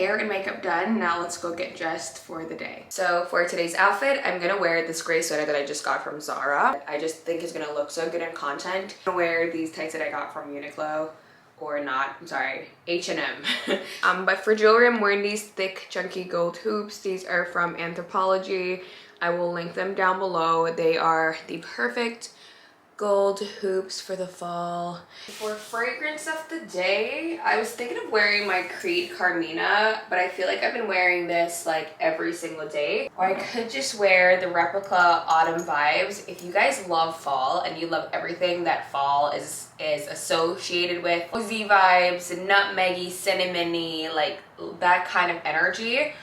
Hair and makeup done. Now let's go get dressed for the day. So for today's outfit, I'm gonna wear this gray sweater that I just got from Zara. I just think it's gonna look so good in content. I'm gonna wear these tights that I got from Uniqlo. Or not, I'm sorry, H&M. But for jewelry, I'm wearing these thick, chunky gold hoops. These are from Anthropologie. I will link them down below. They are the perfect gold hoops for the fall. For fragrance of the day, I was thinking of wearing my Creed Carmina, but I feel like I've been wearing this like every single day. Or I could just wear the replica Autumn Vibes. If you guys love fall and you love everything that fall is associated with, cozy vibes, nutmeggy, cinnamony, like that kind of energy,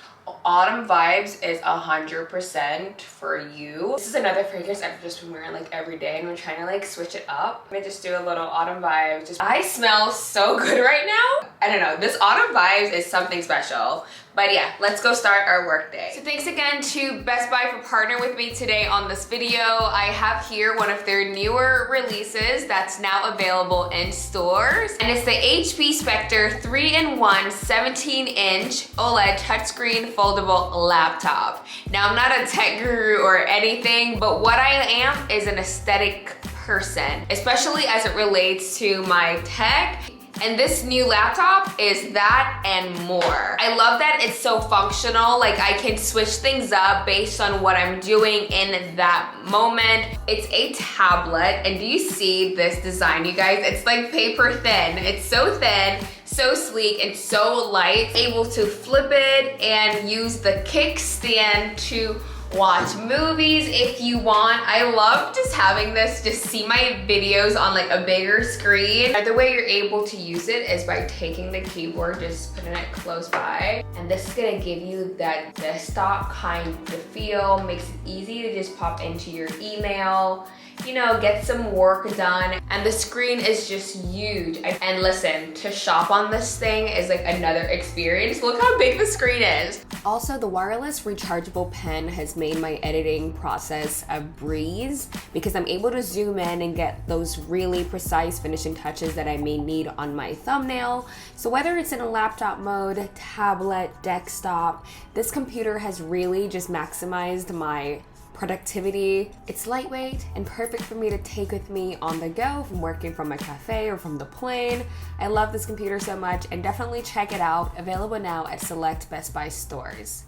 Autumn Vibes is 100% for you. This is another fragrance I've just been wearing like every day, and I'm trying to like switch it up. I'm gonna just do a little Autumn Vibes. I smell so good right now. I don't know, this Autumn Vibes is something special. But yeah, let's go start our work day. So thanks again to Best Buy for partnering with me today on this video. I have here one of their newer releases that's now available in stores. And it's the HP Spectre 3-in-1 17-inch OLED touchscreen foldable laptop. Now I'm not a tech guru or anything, but what I am is an aesthetic person, especially as it relates to my tech. And this new laptop is that and more. I love that it's so functional. Like I can switch things up based on what I'm doing in that moment. It's a tablet, and do you see this design, you guys? It's like paper thin. It's so thin, so sleek, and so light. Able to flip it and use the kickstand to watch movies if you want. I love just having this, just see my videos on like a bigger screen. The way you're able to use it is by taking the keyboard, just putting it close by. And this is gonna give you that desktop kind of feel, makes it easy to just pop into your email, you know, get some work done. And the screen is just huge. And listen, to shop on this thing is like another experience. Look how big the screen is. Also, the wireless rechargeable pen has made my editing process a breeze because I'm able to zoom in and get those really precise finishing touches that I may need on my thumbnail. So whether it's in a laptop mode, tablet, desktop, this computer has really just maximized my productivity. It's lightweight and perfect for me to take with me on the go from working from a cafe or from the plane. I love this computer so much, and definitely check it out. Available now at select Best Buy stores.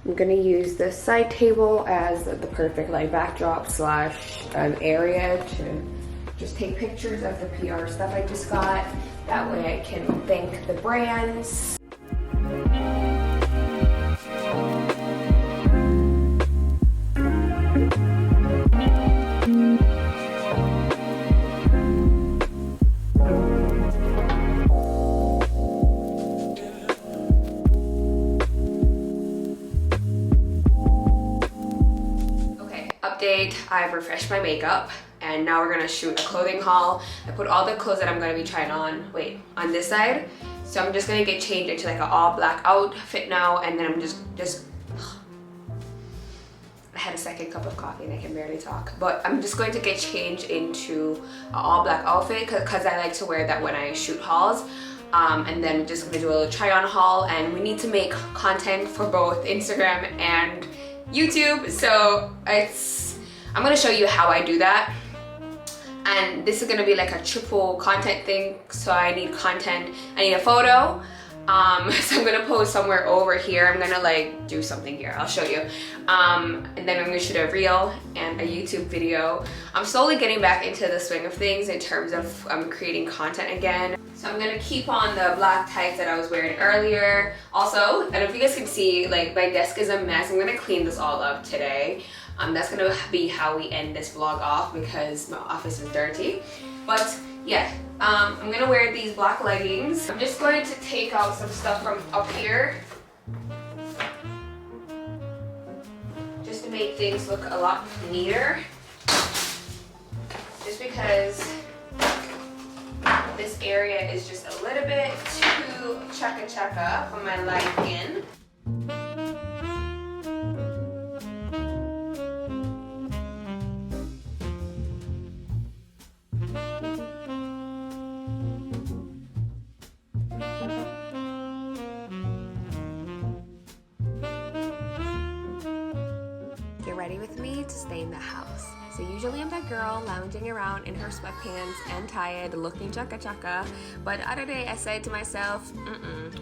I'm gonna use this side table as the perfect like backdrop slash area to just take pictures of the PR stuff I just got. That way I can thank the brands. I've refreshed my makeup and now we're gonna shoot a clothing haul. I put all the clothes that I'm gonna be trying on, on this side. So I'm just gonna get changed into like an all black outfit now, and then I'm just I had a second cup of coffee and I can barely talk. But I'm just going to get changed into an all black outfit because I like to wear that when I shoot hauls. And then we're just gonna do a little try on haul, and we need to make content for both Instagram and YouTube. So I'm gonna show you how I do that. And this is gonna be like a triple content thing. So I need content, I need a photo. So I'm gonna post somewhere over here. I'm gonna like do something here, I'll show you. And then I'm gonna shoot a reel and a YouTube video. I'm slowly getting back into the swing of things in terms of creating content again. So I'm gonna keep on the black tights that I was wearing earlier. Also, I don't know if you guys can see, like my desk is a mess. I'm gonna clean this all up today. That's gonna be how we end this vlog off because my office is dirty. But yeah, I'm gonna wear these black leggings. I'm just going to take out some stuff from up here just to make things look a lot neater. Just because this area is just a little bit too chaka for my liking. Get ready with me to stay in the house. So usually I'm that girl lounging around in her sweatpants and tired, looking chaka. But the other day I said to myself,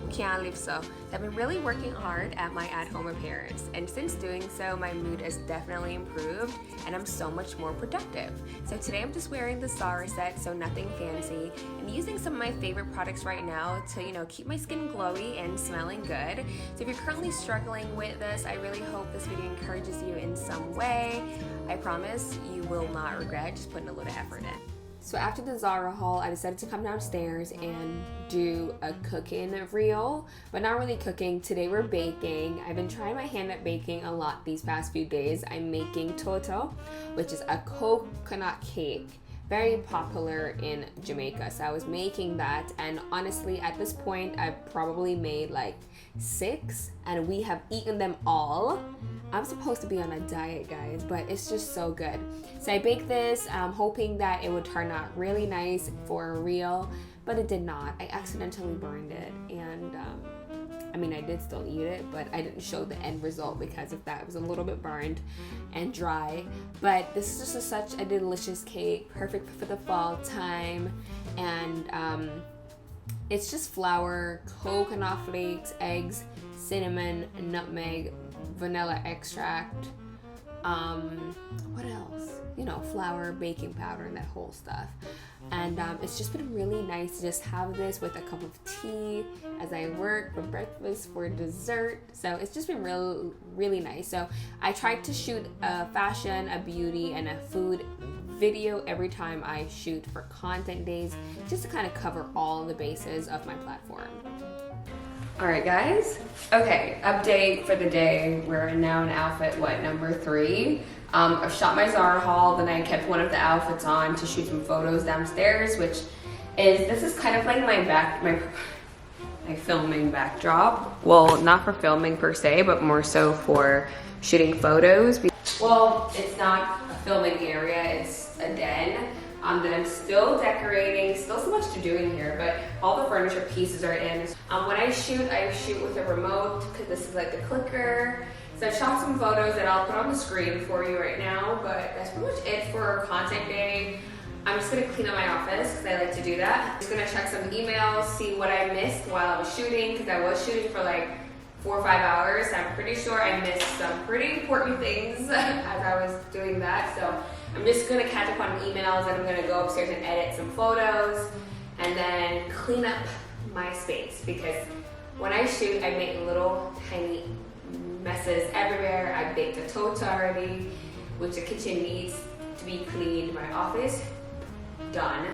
can't live so. I've been really working hard at my at-home appearance, and since doing so, my mood has definitely improved, and I'm so much more productive. So today I'm just wearing the Zara set, so nothing fancy, and using some of my favorite products right now to, keep my skin glowy and smelling good. So if you're currently struggling with this, I really hope this video encourages you in some way. I promise you will not regret just putting a little effort in. So after the Zara haul, I decided to come downstairs and do a cooking reel, but not really cooking. Today we're baking. I've been trying my hand at baking a lot these past few days. I'm making toto, which is a coconut cake. Very popular in Jamaica. So I was making that, and honestly at this point I've probably made like 6 and we have eaten them all. I'm supposed to be on a diet, guys, but it's just so good. So I baked this hoping that it would turn out really nice for a reel, but it did not. I accidentally burned it, and I did still eat it, but I didn't show the end result because of that. It was a little bit burned and dry, but this is just such a delicious cake, perfect for the fall time. And it's just flour, coconut flakes, eggs, cinnamon, nutmeg, vanilla extract, what else? Flour, baking powder, and that whole stuff. And it's just been really nice to just have this with a cup of tea as I work, for breakfast, for dessert. So it's just been really nice. So I tried to shoot a fashion, a beauty, and a food video every time I shoot for content days, just to kind of cover all the bases of my platform. Alright guys, okay, update for the day. We're now in outfit, number 3. I've shot my Zara haul, then I kept one of the outfits on to shoot some photos downstairs, this is kind of like my filming backdrop. Well, not for filming per se, but more so for shooting photos. Well, it's not a filming area, it's a den. That I'm still decorating, still so much to do in here, but all the furniture pieces are in. When I shoot with a remote, because this is like the clicker. So I've shot some photos that I'll put on the screen for you right now, but that's pretty much it for content day. I'm just gonna clean up my office, because I like to do that. I'm just gonna check some emails, see what I missed while I was shooting, because I was shooting for like 4 or 5 hours. I'm pretty sure I missed some pretty important things as I was doing that. So I'm just gonna catch up on emails, and I'm gonna go upstairs and edit some photos and then clean up my space, because when I shoot, I make little tiny messes everywhere. I baked a toto already, which the kitchen needs to be cleaned. My office, done.